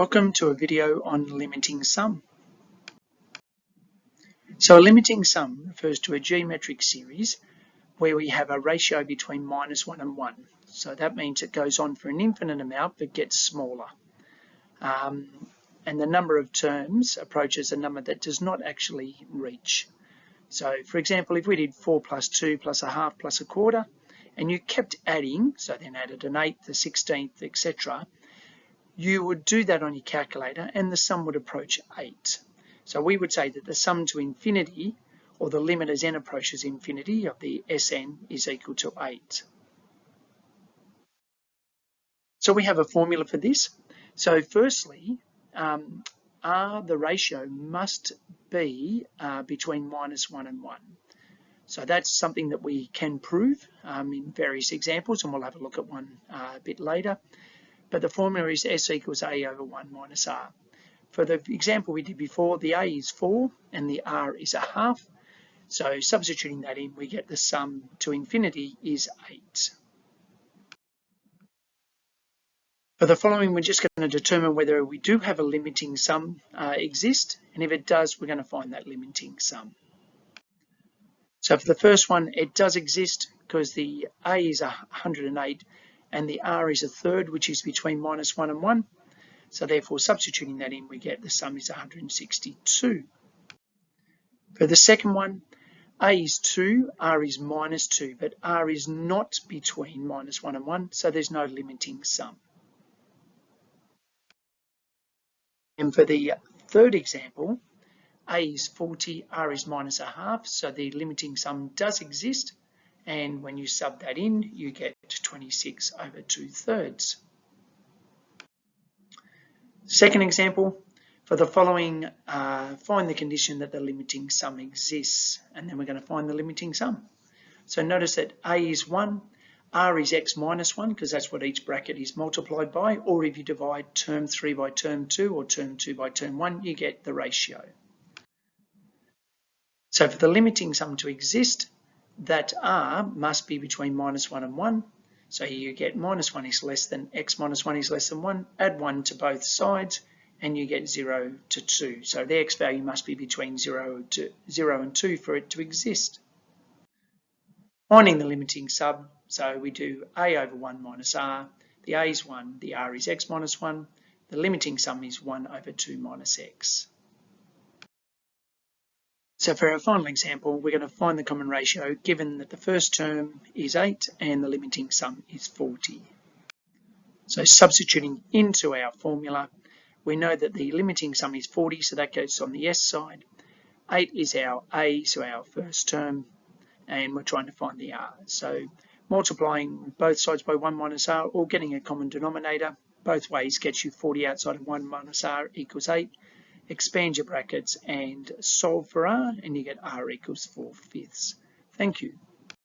Welcome to a video on limiting sum. So a limiting sum refers to a geometric series where we have a ratio between -1 and 1. So that means it goes on for an infinite amount but gets smaller. And the number of terms approaches a number that does not actually reach. So for example, if we did 4 plus 2 plus a half plus a quarter, and you kept adding, so then added an eighth, a 16th, etc., you would do that on your calculator and the sum would approach 8. So we would say that the sum to infinity, or the limit as n approaches infinity of the Sn, is equal to 8. So we have a formula for this. So firstly, the ratio must be between -1 and 1. So that's something that we can prove in various examples, and we'll have a look at one a bit later. But the formula is S equals A over 1 minus R. For the example we did before, the A is 4 and the R is a half. So substituting that in, we get the sum to infinity is 8. For the following, we're just going to determine whether we do have a limiting sum exist, and if it does, we're going to find that limiting sum. So for the first one, it does exist because the A is 108 and the R is a third, which is between -1 and 1. So therefore, substituting that in, we get the sum is 162. For the second one, A is 2, R is -2, but R is not between -1 and 1, so there's no limiting sum. And for the third example, A is 40, R is minus a half, so the limiting sum does exist. And when you sub that in, you get 26 over 2/3. Second example, for the following, find the condition that the limiting sum exists, and then we're going to find the limiting sum. So notice that A is 1, R is x minus 1, because that's what each bracket is multiplied by, or if you divide term 3 by term 2 or term 2 by term 1, you get the ratio. So for the limiting sum to exist, that R must be between -1 and 1. So you get -1 is less than x minus 1 is less than 1. Add 1 to both sides and you get 0 to 2. So the x value must be between 0 and 2 for it to exist. Finding the limiting sum, so we do A over 1 minus R. The A is 1, the R is x minus 1. The limiting sum is 1 over 2 minus x. So for our final example, we're going to find the common ratio given that the first term is 8 and the limiting sum is 40. So substituting into our formula, we know that the limiting sum is 40, so that goes on the S side. 8 is our A, so our first term, and we're trying to find the R. So multiplying both sides by 1 minus R or getting a common denominator, both ways gets you 40 outside of 1 minus R equals 8. Expand your brackets and solve for R, and you get R equals 4/5. Thank you.